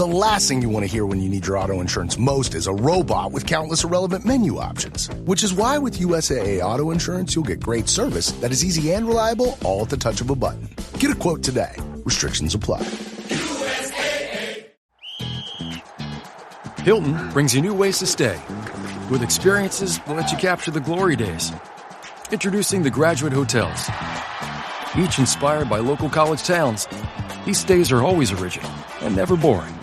The last thing you want to hear when you need your auto insurance most is a robot with countless irrelevant menu options. Which is why with USAA Auto Insurance, you'll get great service that is easy and reliable, all at the touch of a button. Get a quote today. Restrictions apply. USAA. Hilton brings you new ways to stay. With experiences that let you capture the glory days. Introducing the Graduate Hotels. Each inspired by local college towns, these stays are always original and never boring.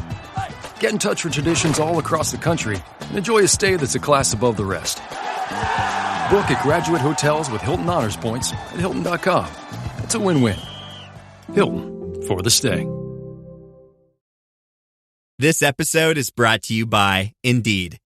Get in touch with traditions all across the country and enjoy a stay that's a class above the rest. Book at Graduate Hotels with Hilton Honors Points at Hilton.com. It's a win-win. Hilton, for the stay. This episode is brought to you by Indeed.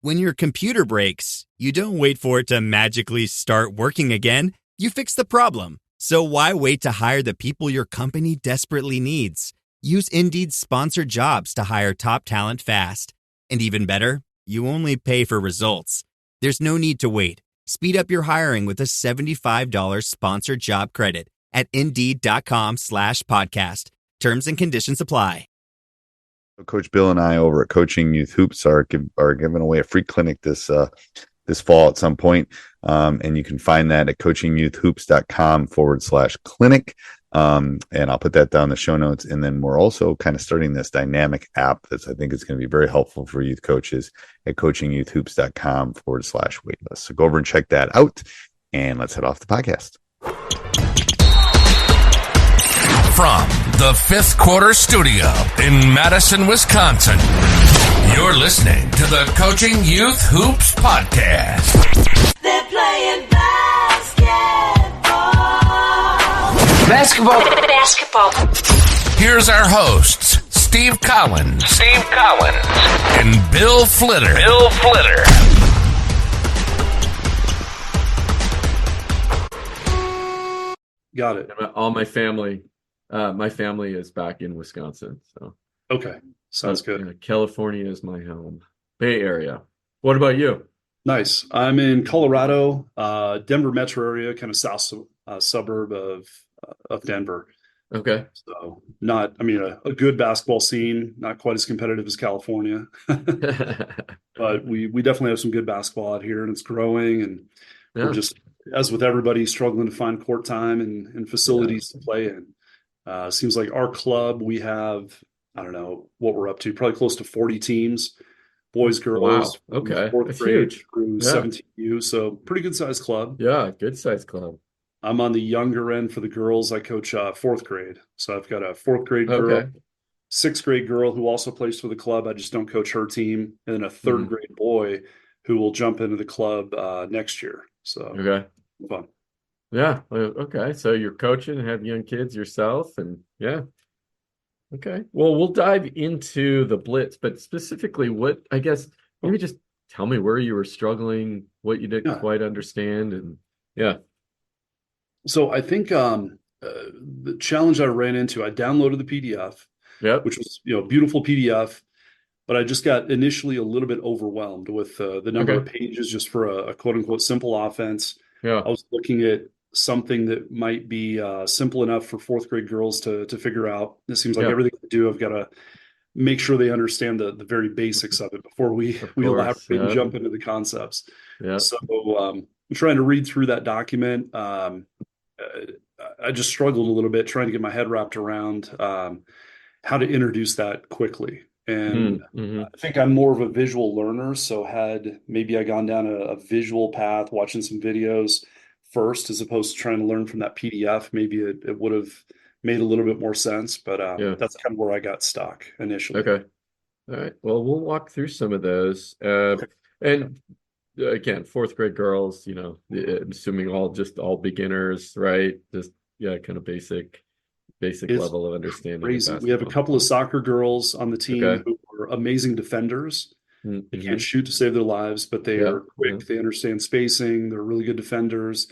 When your computer breaks, you don't wait for it to magically start working again. You fix the problem. So why wait to hire the people your company desperately needs? Use Indeed's sponsored jobs to hire top talent fast. And even better, you only pay for results. There's no need to wait. Speed up your hiring with a $75 sponsored job credit at Indeed.com/podcast. Terms and conditions apply. Coach Bill and I over at Coaching Youth Hoops are giving away a free clinic this fall at some point. And you can find that at coachingyouthhoops.com/clinic. And I'll put that down in the show notes. And then we're also kind of starting this dynamic app that I think is going to be very helpful for youth coaches at coachingyouthhoops.com/waitlist. So go over and check that out. And let's head off the podcast. From the Fifth Quarter Studio in Madison, Wisconsin, you're listening to the Coaching Youth Hoops Podcast. They're playing basketball. Here's our hosts, Steve Collins, and Bill Flitter. Got it. All my family is back in Wisconsin. So okay, sounds good. California is my home. Bay Area. What about you? Nice. I'm in Colorado, Denver metro area, kind of south suburb of Denver. Okay. So a good basketball scene, not quite as competitive as California, but we definitely have some good basketball out here, and it's growing. And we're just, as with everybody, struggling to find court time and facilities to play in. Seems like our club, we have, I don't know what we're up to, probably close to 40 teams, boys, girls. Wow. Okay. Fourth That's grade huge. through 17U. So pretty good sized club. Yeah. Good sized club. I'm on the younger end for the girls. I coach fourth grade. So I've got a fourth grade girl, sixth grade girl who also plays for the club. I just don't coach her team. And then a third grade boy who will jump into the club next year. So fun. Yeah. Okay. So you're coaching and have young kids yourself. And okay. Well, we'll dive into the Blitz, but specifically maybe just tell me where you were struggling, what you didn't quite understand. And So I think the challenge I ran into, I downloaded the PDF, which was, beautiful PDF, but I just got initially a little bit overwhelmed with the number of pages just for a quote unquote simple offense. I was looking at something that might be simple enough for fourth grade girls to figure out. It seems like everything I do, I've got to make sure they understand the very basics of it before we elaborate and jump into the concepts. So I'm trying to read through that document. I just struggled a little bit trying to get my head wrapped around how to introduce that quickly. And I think I'm more of a visual learner. So had maybe I gone down a visual path, watching some videos first, as opposed to trying to learn from that PDF, maybe it would have made a little bit more sense. But that's kind of where I got stuck initially. Okay. All right. Well, we'll walk through some of those. And again, fourth grade girls, assuming all beginners, right? Just kind of basic level of understanding. Crazy. We have a couple of soccer girls on the team who are amazing defenders. They can't shoot to save their lives, but they are quick. They understand spacing. They're really good defenders.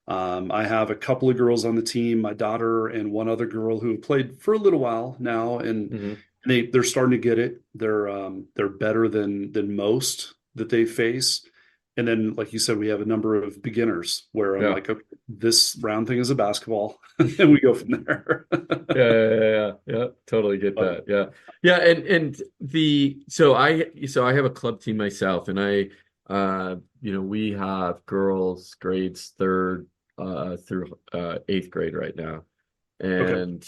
I have a couple of girls on the team, my daughter and one other girl who have played for a little while now, and they're starting to get it. They're better than most that they face. And then, like you said, we have a number of beginners where I'm like, okay, this round thing is a basketball, and we go from there. Yeah. Totally get that. Yeah. So I have a club team myself, and we have girls grades 3rd through 8th grade right now. And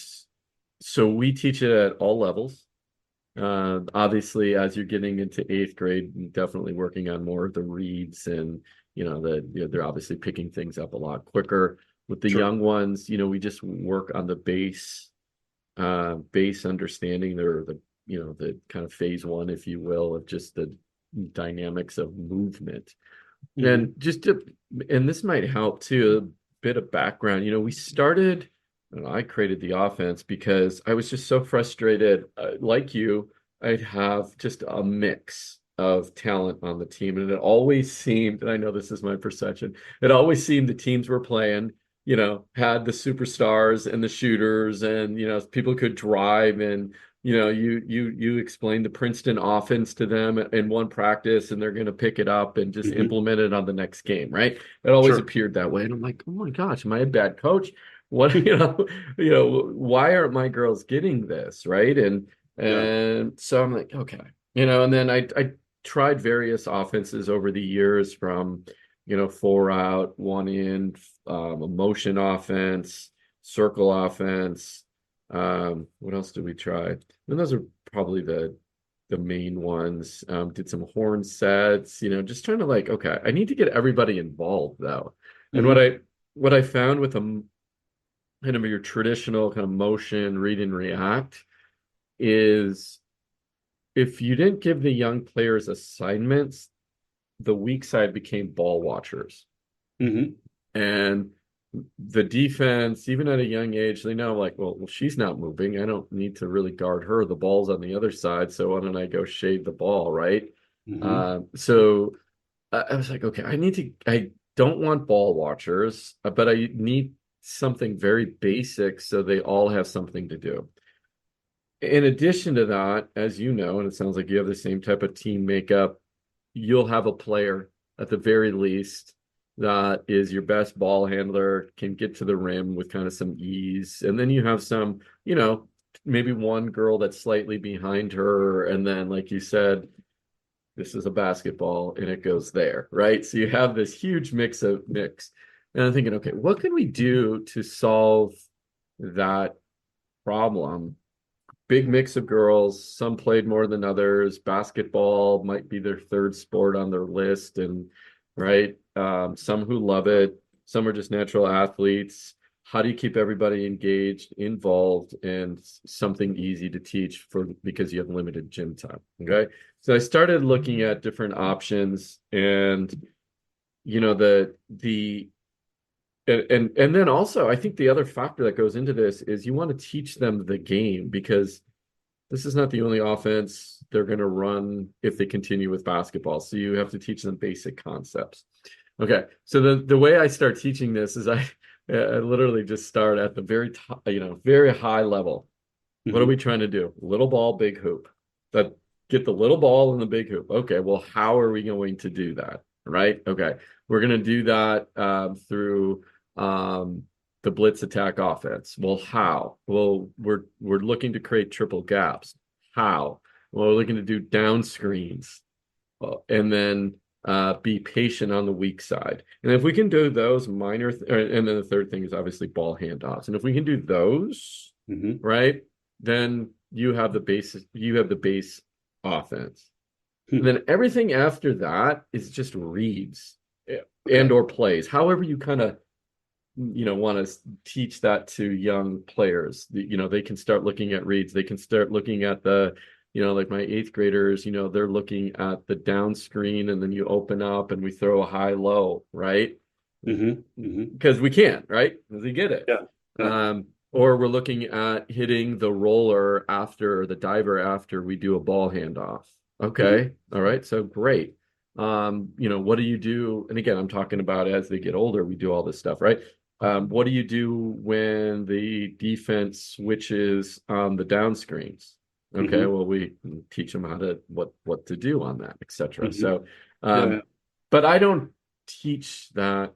so we teach it at all levels. Obviously, as you're getting into 8th grade, definitely working on more of the reads, and they're obviously picking things up a lot quicker. With the young ones, we just work on the base understanding, or the kind of phase 1, if you will, of just the dynamics of movement. And and this might help too, a bit of background. We started. I created the offense because I was just so frustrated. Like you, I'd have just a mix of talent on the team. And it always seemed, and I know this is my perception, it always seemed the teams were playing, had the superstars and the shooters, and, people could drive, and, you explained the Princeton offense to them in one practice, and they're going to pick it up and just implement it on the next game, right? It always appeared that way. And I'm like, oh my gosh, am I a bad coach? What, why aren't my girls getting this, right? And so I'm like, okay, and then I tried various offenses over the years, from 4 out, 1 in, a motion offense, circle offense. What else did we try? And those are probably the main ones. Did some horn sets, just trying to okay, I need to get everybody involved though. And what I found with them, kind of your traditional kind of motion, read and react, is if you didn't give the young players assignments, the weak side became ball watchers. And the defense, even at a young age, they know well, she's not moving. I don't need to really guard her. The ball's on the other side. So why don't I go shade the ball, right? So I was like, okay, I don't want ball watchers, but I need something very basic so they all have something to do. In addition to that, as you know, and it sounds like you have the same type of team makeup, you'll have a player at the very least that is your best ball handler, can get to the rim with kind of some ease. And then you have some, maybe one girl that's slightly behind her. And then, like you said, this is a basketball and it goes there, right? So you have this huge mix. And I'm thinking, okay, what can we do to solve that problem? Big mix of girls. Some played more than others. Basketball might be their 3rd sport on their list, and right. Some who love it. Some are just natural athletes. How do you keep everybody engaged, involved, and something easy to teach because you have limited gym time? Okay. So I started looking at different options, and and then also, I think the other factor that goes into this is you want to teach them the game, because this is not the only offense they're going to run if they continue with basketball. So you have to teach them basic concepts. Okay, so the way I start teaching this is I literally just start at the very top, very high level. What are we trying to do? Little ball, big hoop. Get the little ball in the big hoop. Okay, well, how are we going to do that? Right? Okay, we're going to do that through the Blitz Attack Offense. Well, how? Well, we're looking to create triple gaps. How? Well, we're looking to do down screens, and then be patient on the weak side. And if we can do those minor, and then the third thing is obviously ball handoffs. And if we can do those, right, then you have the base offense. And then everything after that is just reads and or plays. However you kind of want to teach that to young players. They can start looking at reads. They can start looking at the like my 8th graders, they're looking at the down screen, and then you open up and we throw a high low, right? Because we can, right? Because we get it. Or we're looking at hitting the roller after the diver after we do a ball handoff. Okay. All right. So great. What do you do? And again, I'm talking about as they get older, we do all this stuff, right? What do you do when the defense switches on the down screens? Okay, well, we teach them how to what to do on that, etc. So But I don't teach that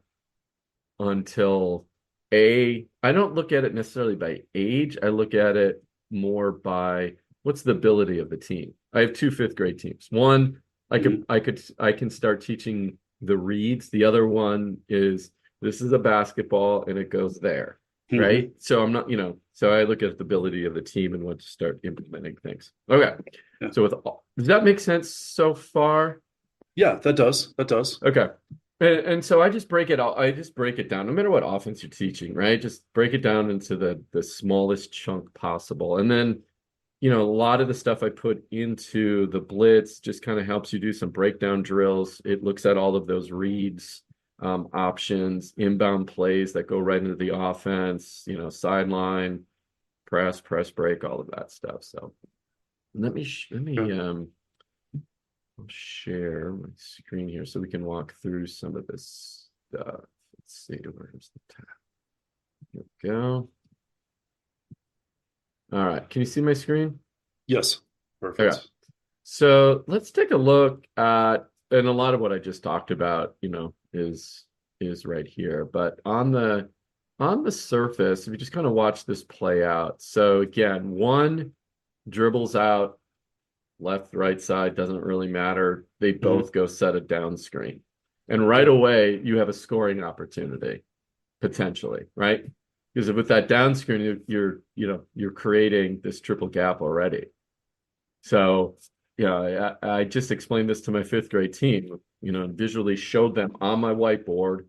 until I don't look at it necessarily by age. I look at it more by what's the ability of the team. I have 2 5th grade teams. One, I can start teaching the reads. The other one is, this is a basketball and it goes there. Right. So I'm not, so I look at the ability of the team and want to start implementing things. Okay. Yeah. So does that make sense so far? Yeah, that does. Okay. And so I just break it out. I just break it down, no matter what offense you're teaching, right? Just break it down into the smallest chunk possible. And then, a lot of the stuff I put into the blitz just kind of helps you do some breakdown drills. It looks at all of those reads, options, inbound plays that go right into the offense, sideline, press break, all of that stuff. So let me I'll share my screen here so we can walk through some of this stuff. Let's see, where's the tab? Here we go. All right, can you see my screen? Yes, perfect. Okay. So let's take a look at, and a lot of what I just talked about, is right here. But on the surface, if you just kind of watch this play out. So again, one dribbles out left, right side, doesn't really matter. They both go set a down screen. And right away, you have a scoring opportunity, potentially, right? Because with that down screen, you're creating this triple gap already. So, I just explained this to my 5th grade team, visually showed them on my whiteboard.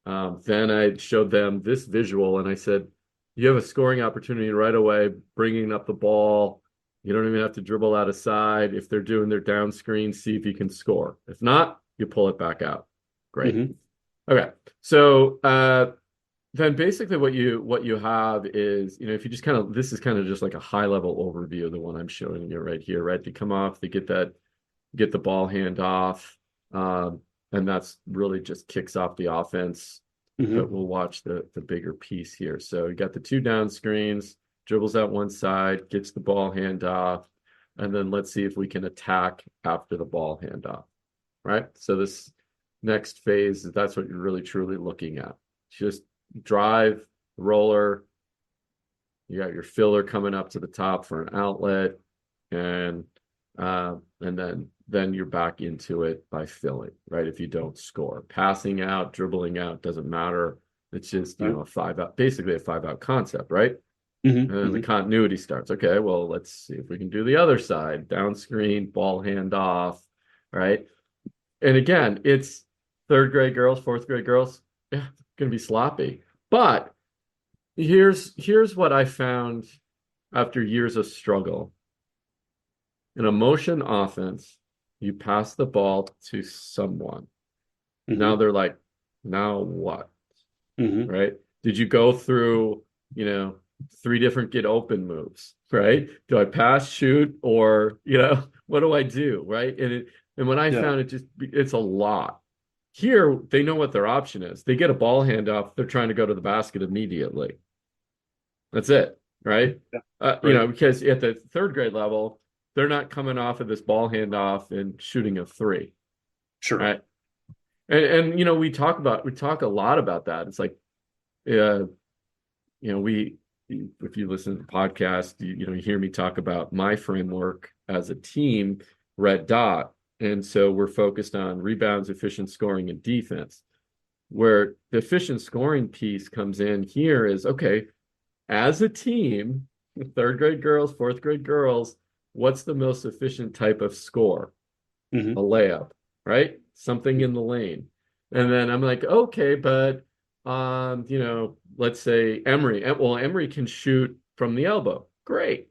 Then I showed them this visual and I said, you have a scoring opportunity right away, bringing up the ball. You don't even have to dribble out of side. If they're doing their down screen, see if you can score. If not, you pull it back out. Great. Okay. So then basically what you have is, if you just this is kind of just like a high level overview of the one I'm showing you right here, right? They come off, they get the ball hand off. And that's really just kicks off the offense. But we'll watch the bigger piece here. So you got the 2 down screens, dribbles out one side, gets the ball hand off, and then let's see if we can attack after the ball hand off, right? So this next phase, that's what you're really truly looking at. Just drive, roller, you got your filler coming up to the top for an outlet, and then you're back into it by filling, right? If you don't score, passing out, dribbling out, doesn't matter. It's just, a 5-out, basically a 5-out concept, right? And then the continuity starts. Okay, well, let's see if we can do the other side. Down screen, ball hand off, right? And again, it's 3rd grade girls, 4th grade girls. Yeah, it's going to be sloppy. But here's what I found after years of struggle. In a motion offense, you pass the ball to someone. Now they're like, now what? Right? Did you go through, 3 different get open moves, right? Do I pass, shoot, or what do I do, right? And when I found it's a lot. Here they know what their option is. They get a ball handoff, they're trying to go to the basket immediately. That's it, right? Because at the 3rd grade level, they're not coming off of this ball handoff and shooting a 3. Sure. Right. And we talk a lot about that. It's like, if you listen to the podcast, you hear me talk about my framework as a team, red dot. And so we're focused on rebounds, efficient scoring, and defense. Where the efficient scoring piece comes in here is, okay, as a team, 3rd grade girls, 4th grade girls, what's the most efficient type of score? A layup, right? Something in the lane. And then I'm like, okay, but let's say Emery. Well, Emery can shoot from the elbow. Great.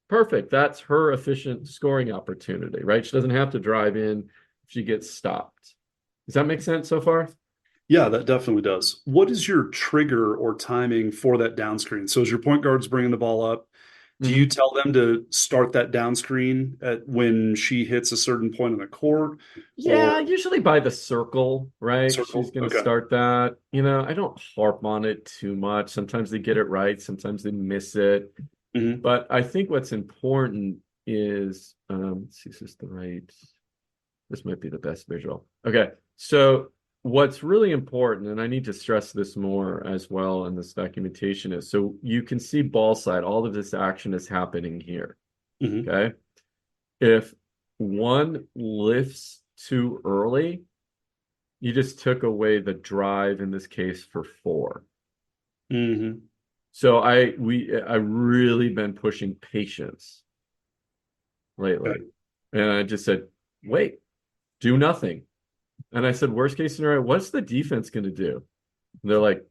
Perfect. That's her efficient scoring opportunity, right? She doesn't have to drive in if she gets stopped. Does that make sense so far? Yeah, that definitely does. What is your trigger or timing for that down screen? So as your point guard's bringing the ball up, do you tell them to start that down screen when she hits a certain point on the court? Yeah, usually by the circle, right? Circle? She's going to start that. I don't harp on it too much. Sometimes they get it right. Sometimes they miss it. But I think what's important is, let's see, is this the right? This might be the best visual. Okay. So what's really important, and I need to stress this more as well in this documentation, is so you can see ball side, all of this action is happening here. Okay. If one lifts too early, you just took away the drive in this case for 4. So I really been pushing patience lately. Okay. And I just said, wait, do nothing. And I said, worst case scenario, what's the defense going to do? And they're like,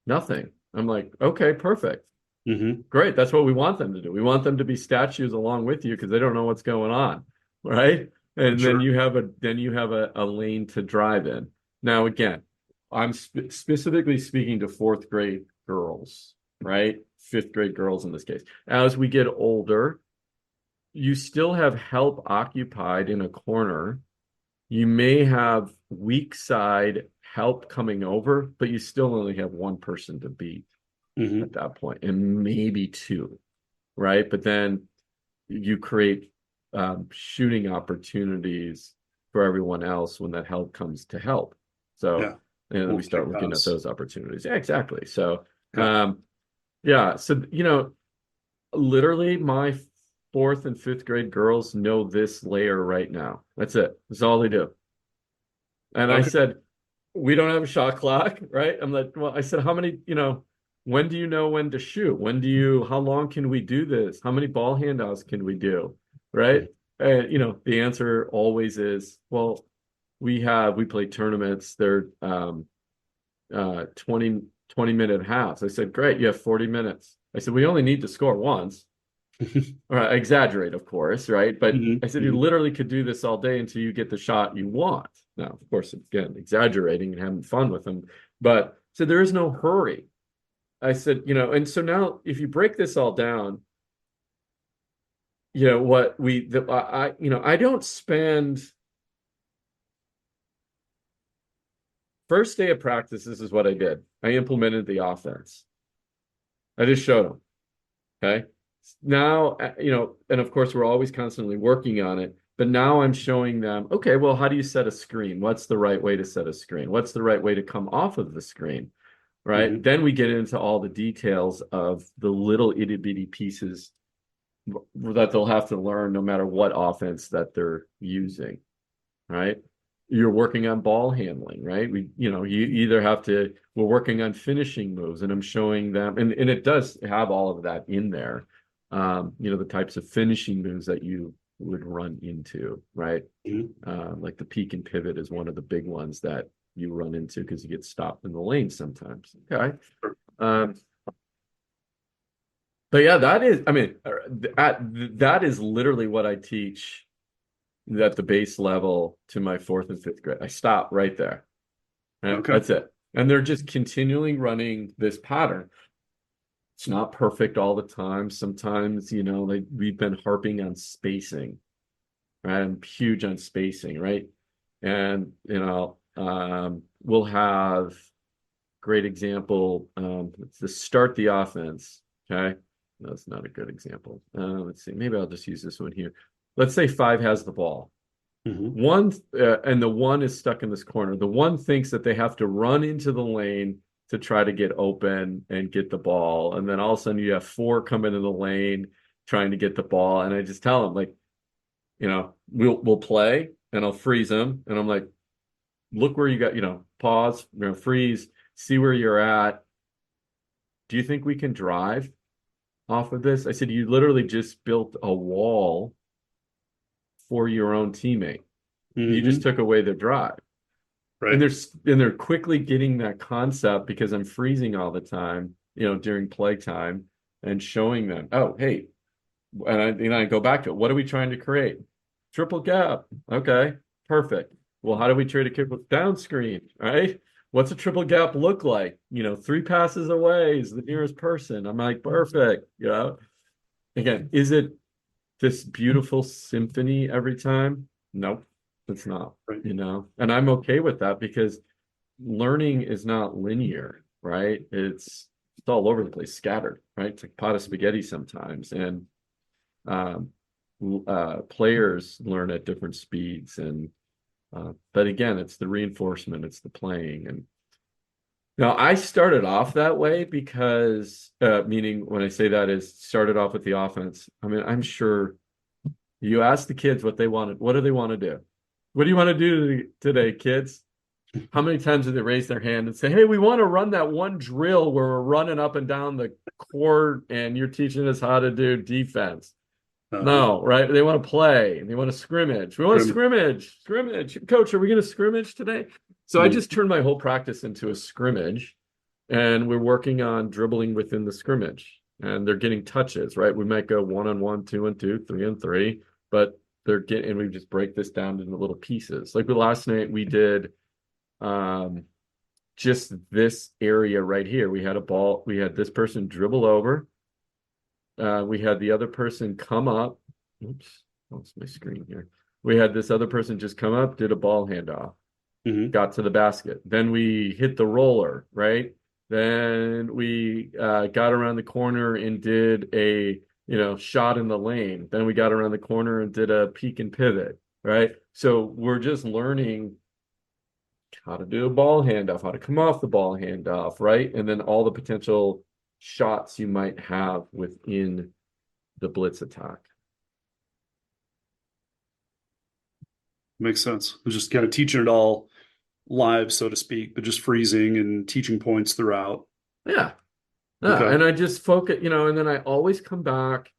nothing. I'm like, okay, perfect. Great. That's what we want them to do. We want them to be statues along with you because they don't know what's going on. Right. And then you have a lane to drive in. Now, again, I'm specifically speaking to 4th grade girls, right? 5th grade girls in this case. As we get older, you still have help occupied in a corner. You may have weak side help coming over, but you still only have one person to beat at that point, and maybe 2, right? But then you create shooting opportunities for everyone else when that help comes to help. So and then we start looking at those opportunities. Yeah, exactly. So so literally my 4th and 5th grade girls know this layer right now. That's it. That's all they do. And I said, we don't have a shot clock, right? I'm like, well, I said, how many, when do you know when to shoot? How long can we do this? How many ball handouts can we do? Right. And, the answer always is, well, we play tournaments. They're 20-minute halves. I said, great. You have 40 minutes. I said, we only need to score once. Or I exaggerate, of course, right? But I said, you literally could do this all day until you get the shot you want. Now, of course, again, exaggerating and having fun with them. But so there is no hurry. I said, and so now if you break this all down, I don't spend first day of practice. This is what I did. I implemented the offense. I just showed them. Okay. Now, and of course, we're always constantly working on it. But now I'm showing them, okay, well, how do you set a screen? What's the right way to set a screen? What's the right way to come off of the screen? Right. Then we get into all the details of the little itty bitty pieces that they'll have to learn no matter what offense that they're using. Right. You're working on ball handling, right? You either have to, we're working on finishing moves, and I'm showing them, and it does have all of that in there. The types of finishing moves that you would run into, right? Like the peek and pivot is one of the big ones that you run into because you get stopped in the lane sometimes. Okay. But yeah, that is literally what I teach at the base level to my 4th and 5th grade. I stop right there. Okay. That's it. And they're just continually running this pattern. It's not perfect all the time. Sometimes, we've been harping on spacing, right? I'm huge on spacing, right? And, we'll have great example to start the offense. Okay. That's not a good example. Let's see. Maybe I'll just use this one here. Let's say 5 has the ball. One, and the 1 is stuck in this corner. The 1 thinks that they have to run into the lane to try to get open and get the ball. And then all of a sudden you have 4 come into the lane trying to get the ball. And I just tell them, like, we'll play, and I'll freeze them. And I'm like, look where you got, pause, freeze, see where you're at. Do you think we can drive off of this? I said, you literally just built a wall for your own teammate. You just took away their drive. Right. And they're quickly getting that concept because I'm freezing all the time, during playtime, and showing them, oh, hey, and I go back to it. What are we trying to create? Triple gap. Okay, perfect. Well, how do we try to kick with down screen? Right? What's a triple gap look like? 3 passes away is the nearest person. I'm like, perfect. Again, is it this beautiful symphony every time? Nope. It's not, right. And I'm okay with that because learning is not linear, right? It's all over the place, scattered, right? It's like pot of spaghetti sometimes. And players learn at different speeds. And But again, it's the reinforcement, it's the playing. And now I started off that way because, meaning when I say that is started off with the offense. I mean, I'm sure you ask the kids what they wanted. What do they want to do? What do you want to do today, kids? How many times do they raise their hand and say, hey, we want to run that one drill where we're running up and down the court and you're teaching us how to do defense? No, right? They want to play. They want to scrimmage. We want to scrimmage. Coach, are we going to scrimmage today? So I just turned my whole practice into a scrimmage, and we're working on dribbling within the scrimmage. And they're getting touches, right? We might go 1-on-1, 2-on-2, 3-on-3, but they're getting, and we just break this down into little pieces. Like last night, we did just this area right here. We had a ball. We had this person dribble over. We had the other person come up. Oops, lost my screen here. We had this other person just come up, did a ball handoff, got to the basket. Then we hit the roller, right? Then we got around the corner and did a shot in the lane. Then we got around the corner and did a peek and pivot, right? So we're just learning how to do a ball handoff, how to come off the ball handoff, right? And then all the potential shots you might have within the blitz attack. Makes sense. We're just kind of teaching it all live, so to speak, but just freezing and teaching points throughout. Yeah. Okay. And I just focus, and then I always come back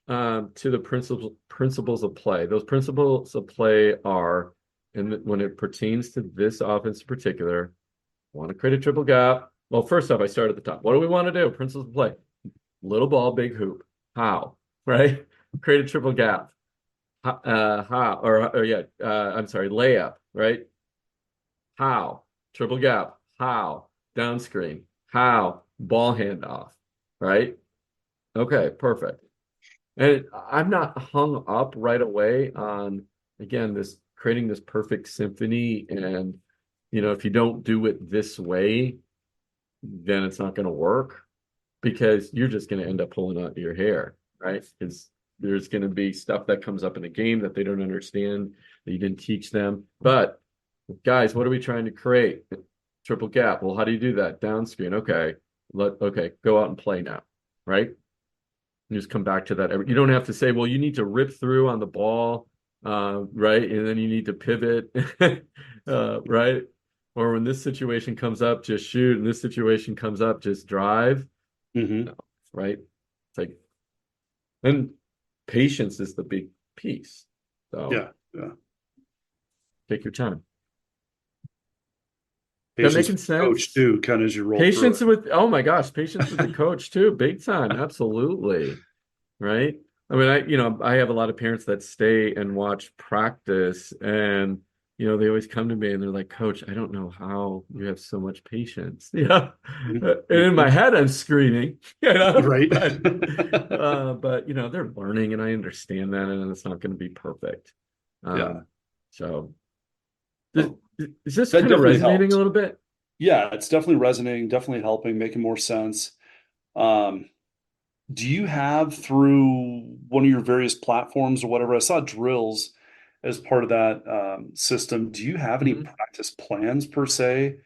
to the principles of play. Those principles of play are, and when it pertains to this offense in particular, want to create a triple gap. Well, first off, I start at the top. What do we want to do? Principles of play. Little ball, big hoop. How? Right? Create a triple gap. How? Layup. Right? How? Triple gap. How? Down screen. How? Ball handoff. Right? Okay, perfect. And I'm not hung up right away on, again, this creating this perfect symphony. And, if you don't do it this way, then it's not going to work, because you're just going to end up pulling out your hair, right? Because there's going to be stuff that comes up in the game that they don't understand, that you didn't teach them. But guys, what are we trying to create? Triple gap. Well, how do you do that? Down screen. Okay. Go out and play now, right? You just come back to that. You don't have to say, well, you need to rip through on the ball, right? And then you need to pivot, right? Or when this situation comes up, just shoot. And this situation comes up, just drive. No, right? It's like, and patience is the big piece. So yeah. Take your time. Patience that making sense? Coach too, kind of as you roll. Patience with, oh my gosh, patience with the coach too, big time, absolutely, right? I mean, I have a lot of parents that stay and watch practice, and they always come to me and they're like, Coach, I don't know how you have so much patience. Yeah. And in my head, I'm screaming, right. But they're learning, and I understand that, and it's not going to be perfect. So is this kind of resonating helped a little bit? Yeah, it's definitely resonating, definitely helping, making more sense. Do you have, through one of your various platforms or whatever, I saw drills as part of that system. Do you have any practice plans per se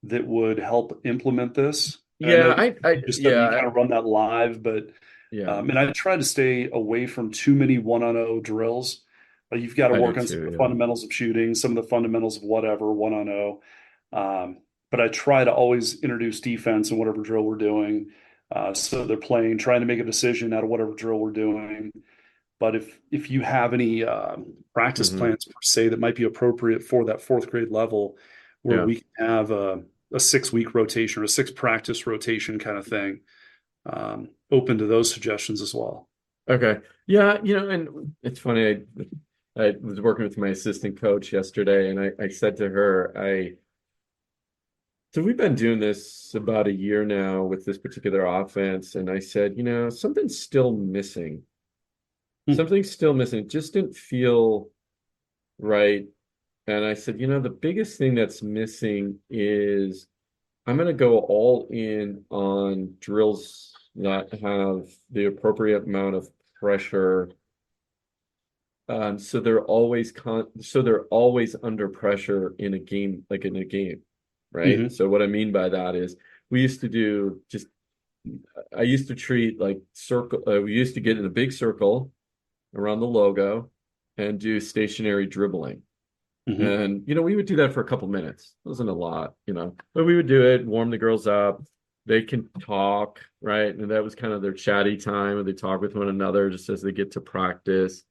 that would help implement this? Yeah, I just you kind of run that live, but and I try to stay away from too many 1-on-0 drills. You've got to work on some of the fundamentals of shooting, some of the fundamentals of whatever 1-on-0. But I try to always introduce defense in whatever drill we're doing. So they're trying to make a decision out of whatever drill we're doing. But if you have any practice plans per se that might be appropriate for that fourth grade level, where we can have a 6-week rotation or a 6 practice rotation kind of thing, open to those suggestions as well. Okay. Yeah. And it's funny. I was working with my assistant coach yesterday, and I said to her, so we've been doing this about a year now with this particular offense. And I said, something's still missing. Something's still missing. It just didn't feel right. And I said, the biggest thing that's missing is I'm going to go all in on drills that have the appropriate amount of pressure So they're always under pressure in a game, right? Mm-hmm. So what I mean by that is I used to treat like circle. We used to get in a big circle around the logo and do stationary dribbling. Mm-hmm. And, we would do that for a couple minutes. It wasn't a lot, but we would do it, warm the girls up. They can talk, right? And that was kind of their chatty time where they talk with one another just as they get to practice.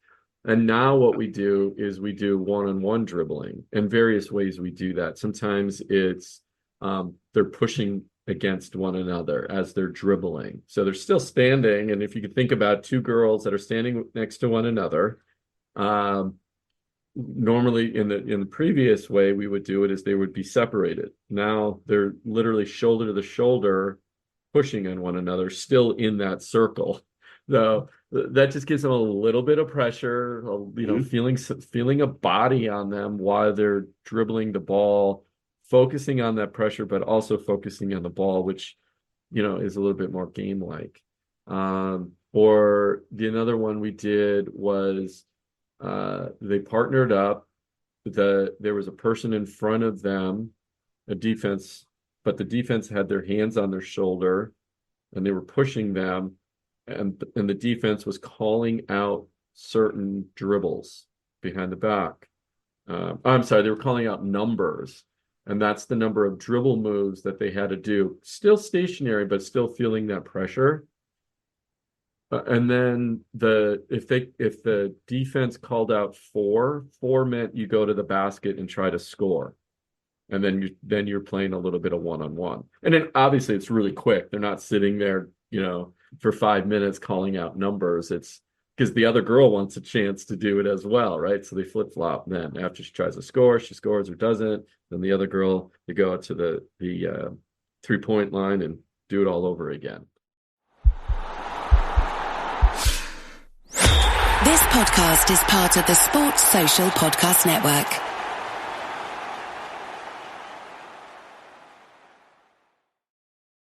And now what we do is we do one-on-one dribbling, and various ways we do that. Sometimes it's they're pushing against one another as they're dribbling. So they're still standing. And if you could think about two girls that are standing next to one another, normally in the previous way we would do it is they would be separated. Now they're literally shoulder to shoulder pushing on one another, still in that circle. So that just gives them a little bit of pressure, feeling a body on them while they're dribbling the ball, focusing on that pressure, but also focusing on the ball, which, is a little bit more game-like. Or another one we did was they partnered up. There was a person in front of them, a defense, but the defense had their hands on their shoulder and they were pushing them. And the defense was calling out certain dribbles behind the back. I'm sorry, they were calling out numbers. And that's the number of dribble moves that they had to do. Still stationary, but still feeling that pressure. And then if the defense called out four meant you go to the basket and try to score. And then you're playing a little bit of one-on-one. And then obviously it's really quick. They're not sitting there, for 5 minutes calling out numbers. It's because the other girl wants a chance to do it as well, right? So they flip-flop. Then after she tries to score, she scores or doesn't. Then the other girl, they go out to the 3-point line and do it all over again. This podcast is part of the Sports Social Podcast Network.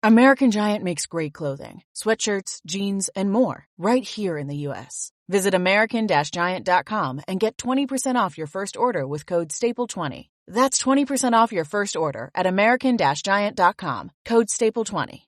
American Giant makes great clothing, sweatshirts, jeans, and more right here in the U.S. Visit American-Giant.com and get 20% off your first order with code STAPLE20. That's 20% off your first order at American-Giant.com, code STAPLE20.